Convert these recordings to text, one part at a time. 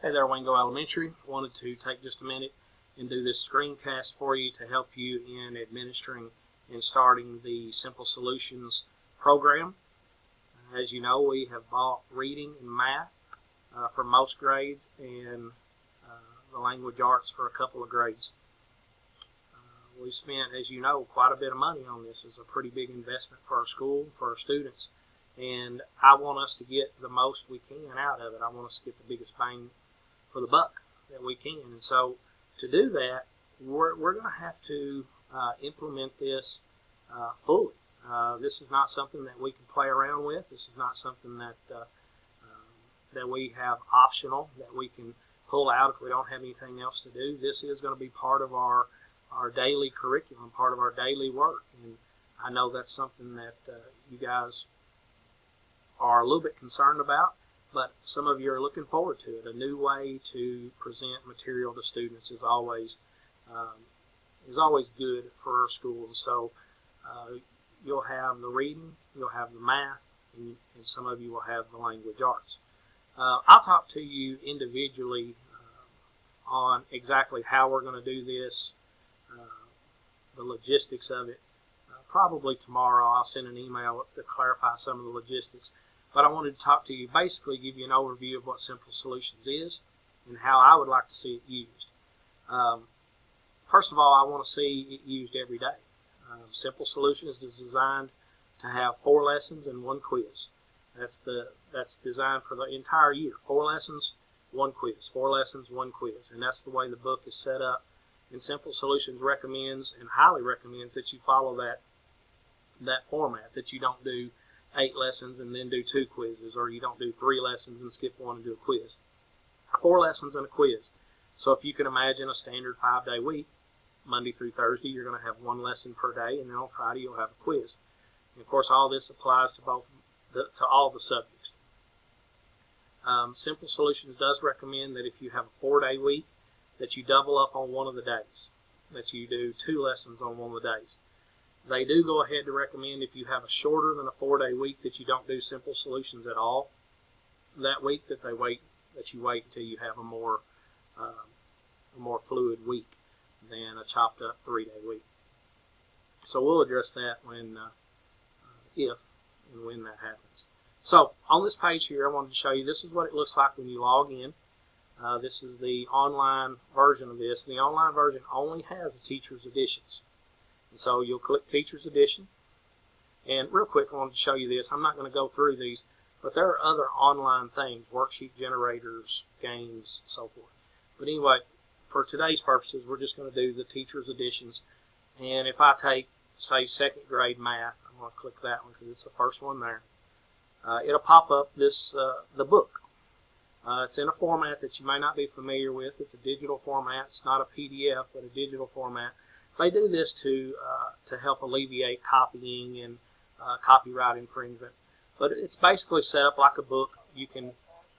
Hey there, Wingo Elementary. Wanted to take just a minute and do this screencast for you to help you in administering and starting the Simple Solutions program. As you know, we have bought reading and math for most grades and the language arts for a couple of grades. We spent, as you know, quite a bit of money on this. It's a pretty big investment for our school, for our students, and I want us to get the most we can out of it. I want us to get the biggest bang for the buck that we can. And so to do that, we're going to have to implement this fully. This is not something that we can play around with. This is not something that that we have optional, that we can pull out if we don't have anything else to do. This is going to be part of our daily curriculum, part of our daily work. And I know that's something that you guys are a little bit concerned about, but some of you are looking forward to it. A new way to present material to students is always good for our schools. So you'll have the reading, you'll have the math, and some of you will have the language arts. I'll talk to you individually on exactly how we're going to do this, the logistics of it. Probably tomorrow I'll send an email to clarify some of the logistics. But I wanted to talk to you, basically give you an overview of what Simple Solutions is and how I would like to see it used. First of all, I want to see it used every day. Simple Solutions is designed to have 4 lessons and 1 quiz. That's designed for the entire year. 4 lessons, 1 quiz. 4 lessons, 1 quiz. And that's the way the book is set up. And Simple Solutions recommends and highly recommends that you follow that format, that you don't do 8 lessons and then do 2 quizzes, or you don't do 3 lessons and skip 1 and do a quiz. 4 lessons and a quiz. So if you can imagine a standard 5-day week, Monday through Thursday, you're going to have 1 lesson per day, and then on Friday you'll have a quiz. And of course, all this applies to all the subjects. Simple Solutions does recommend that if you have a 4-day week, that you double up on one of the days, that you do 2 lessons on one of the days. They do go ahead to recommend if you have a shorter than a 4-day week that you don't do Simple Solutions at all that week, that you wait until you have a more fluid week than a chopped up 3-day week. So we'll address that when if and when that happens. So on this page here, I wanted to show you, this is what it looks like when you log in. This is the online version of this. The online version only has the Teacher's Editions. And so you'll click Teacher's Edition. And real quick, I wanted to show you this. I'm not going to go through these, but there are other online things, worksheet generators, games, so forth. But anyway, for today's purposes, we're just going to do the Teacher's Editions. And if I take, say, 2nd grade math, I'm going to click that one because it's the first one there. It'll pop up this the book. It's in a format that you may not be familiar with. It's a digital format. It's not a PDF, but a digital format. They do this to help alleviate copying and copyright infringement. But it's basically set up like a book. You can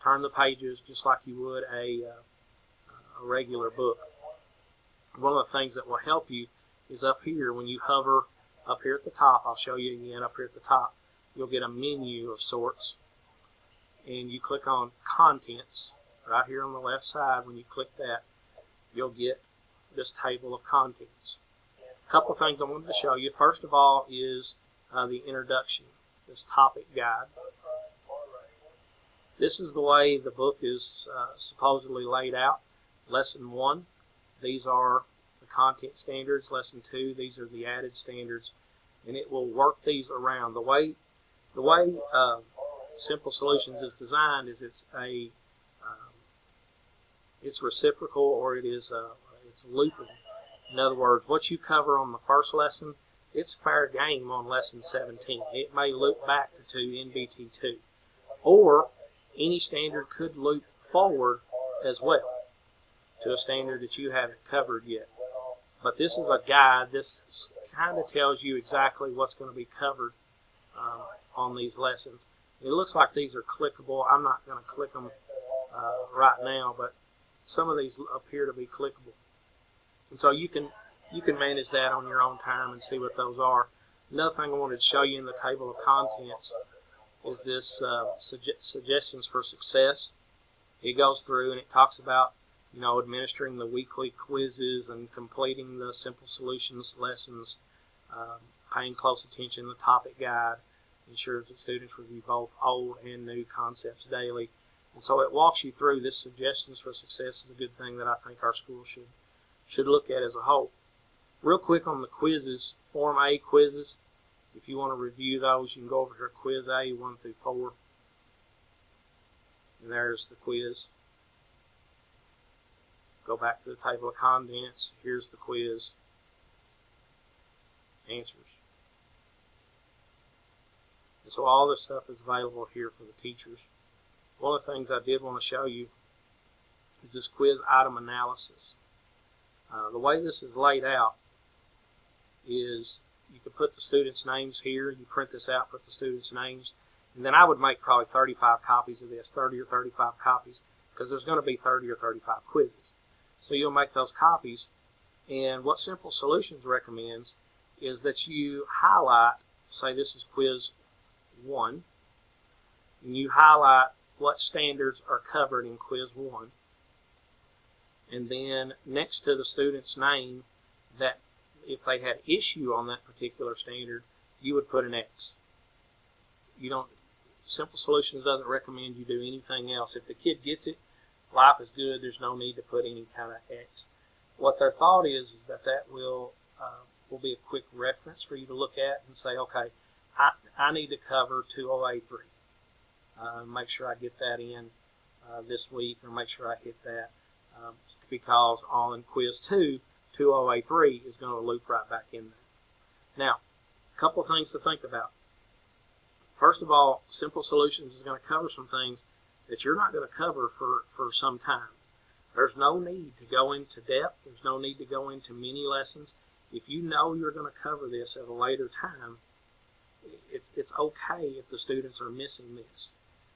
turn the pages just like you would a regular book. One of the things that will help you is up here when you hover up here at the top. I'll show you again up here at the top. You'll get a menu of sorts. And you click on Contents right here on the left side. When you click that, you'll get this table of contents. A couple of things I wanted to show you. First of all is the introduction, this topic guide. This is the way the book is supposedly laid out. Lesson 1, these are the content standards. Lesson 2, these are the added standards. And it will work these around. The way Simple Solutions is designed is it's reciprocal, or it's looping. In other words, what you cover on the first lesson, it's fair game on lesson 17. It may loop back to NBT2, or any standard could loop forward as well to a standard that you haven't covered yet. But this is a guide. This kind of tells you exactly what's going to be covered on these lessons. It looks like these are clickable. I'm not going to click them right now, but some of these appear to be clickable. And so you can manage that on your own time and see what those are. Another thing I wanted to show you in the table of contents is this suggestions for success. it goes through and it talks about, administering the weekly quizzes and completing the Simple Solutions lessons, paying close attention to the topic guide, ensures that students review both old and new concepts daily. And so it walks you through this. Suggestions for success is a good thing that I think our school should look at as a whole. Real quick on the quizzes, Form A quizzes. If you want to review those, you can go over here, Quiz A 1 through 4. And there's the quiz. Go back to the table of contents. Here's the quiz. Answers. And so all this stuff is available here for the teachers. One of the things I did want to show you is this quiz item analysis. The way this is laid out is you can put the students' names here. You print this out, put the students' names. And then I would make probably 35 copies of this, 30 or 35 copies, because there's going to be 30 or 35 quizzes. So you'll make those copies. And what Simple Solutions recommends is that you highlight, say this is quiz 1, and you highlight what standards are covered in quiz 1. And then next to the student's name, that if they had issue on that particular standard, you would put an X. Simple Solutions doesn't recommend you do anything else. If the kid gets it, life is good. There's no need to put any kind of X. What their thought is that will be a quick reference for you to look at and say, okay, I need to cover 208.3. Make sure I get that in this week, or make sure I hit that, because on quiz 2, 208.3 is going to loop right back in there. Now, a couple of things to think about. First of all, Simple Solutions is going to cover some things that you're not going to cover for some time. There's no need to go into depth. There's no need to go into many lessons. If you know you're going to cover this at a later time, it's okay if the students are missing this.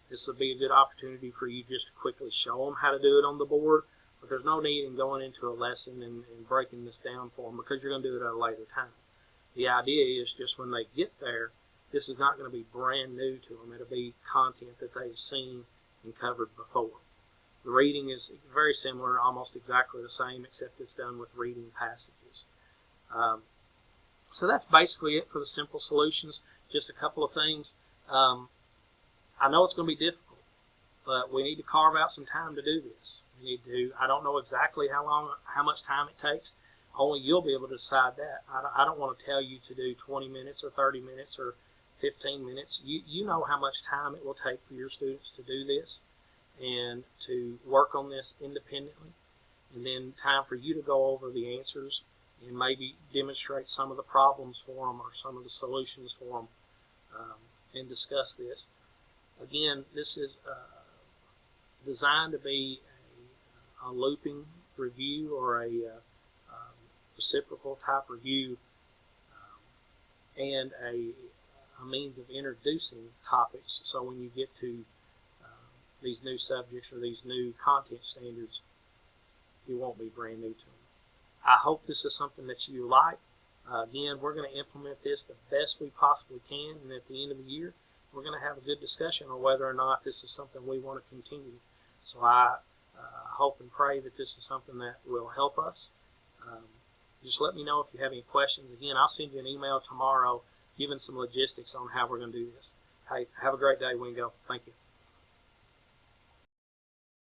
This will be a good opportunity for you just to quickly show them how to do it on the board, but there's no need in going into a lesson and breaking this down for them, because you're going to do it at a later time. The idea is just when they get there, this is not going to be brand new to them. It'll be content that they've seen and covered before. The reading is very similar, almost exactly the same, except it's done with reading passages. So that's basically it for the Simple Solutions. Just a couple of things. I know it's going to be difficult, but we need to carve out some time to do this. I don't know exactly how much time it takes. Only you'll be able to decide that. I don't want to tell you to do 20 minutes or 30 minutes or 15 minutes. You know how much time it will take for your students to do this and to work on this independently. And then time for you to go over the answers and maybe demonstrate some of the problems for them or some of the solutions for them, and discuss this. Again, this is designed to be a looping review or a reciprocal type review, and a means of introducing topics. So when you get to these new subjects or these new content standards, it won't be brand new to them. I hope this is something that you like. Again, we're going to implement this the best we possibly can, and at the end of the year, we're going to have a good discussion on whether or not this is something we want to continue. So I hope and pray that this is something that will help us. Just let me know if you have any questions. Again, I'll send you an email tomorrow giving some logistics on how we're going to do this. Hey, have a great day, Wingo. Thank you.